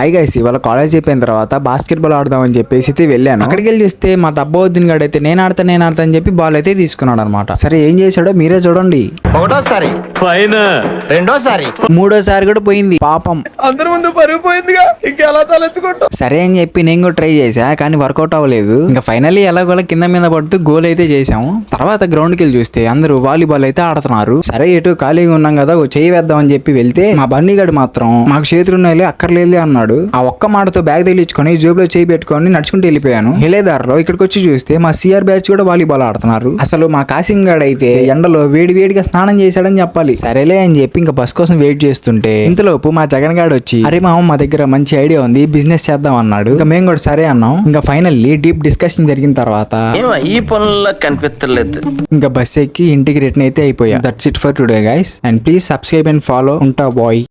Hi guys, ఇవాళ college అయిపోయిన తర్వాత బాస్కెట్ బాల్ ఆడదామని చెప్పేసి అయితే వెళ్ళాను. అక్కడికి వెళ్ళి చూస్తే మా డబ్బవుద్దిన గాడు అయితే నేను ఆడతా అని చెప్పి బాల్ అయితే తీసుకున్నాడు అనమాట. సరే ఏం చేశాడో మీరే చూడండి. ఒకటోసారి పైన రెండోసారి మూడోసారి కూడా పోయింది పాపం. అందరి ముందు పరుగు పోయిందిగా ఇంకెలా తలెత్తుకుంటా. సరే అని చెప్పి నేను కూడా ట్రై చేసా, కానీ వర్కౌట్ అవ్వలేదు. ఇంకా ఫైనల్లీ ఎలాగోలా కింద మీద పడుతూ గోల్ అయితే చేసాము. తర్వాత గ్రౌండ్ కి వెళ్ళి చూస్తే అందరూ వాలీబాల్ అయితే ఆడుతున్నారు. సరే ఎటు ఖాళీగా ఉన్నాం కదా ఓ చేయి వేద్దాం అని చెప్పి వెళ్తే మా బన్నీ గడు మాత్రం మాకు చేతులున్నాయి అక్కర్లేదు అన్నాడు. ఆ ఒక్క మాటతో బ్యాగ్ తగిలించుకొని జేబులో చేయి పెట్టుకొని నడుచుకుంటూ వెళ్ళిపోయాను. హెలేదారులో ఇక్కడికి వచ్చి చూస్తే మా సిఆర్ బ్యాచ్ కూడా వాలీబాల్ ఆడుతున్నారు. అసలు మా కాసింగ్ గాడు అయితే ఎండలో వేడిగా స్నానం చేశాడని చెప్పాలి. సరేలే అని చెప్పి ఇంకా బస్ కోసం వెయిట్ చేస్తుంటే ఇంతలోపు మా జగన్ గాడు వచ్చి అరే మామ మా దగ్గర మంచి ఐడియా ఉంది బిజినెస్ చేద్దాం అన్నాడు. ఇంకా మేము కూడా సరే అన్నాం. ఇంకా ఫైనల్లీ డీప్ డిస్కషన్ జరిగిన తర్వాత ఈ పనుల్లో కనిపించలేదు. ఇంకా బస్ ఎక్కి ఇంటికి రిటర్న్ అయితే అయిపోయా. That's it for today guys, and please subscribe and follow. ఉంటా బాయ్.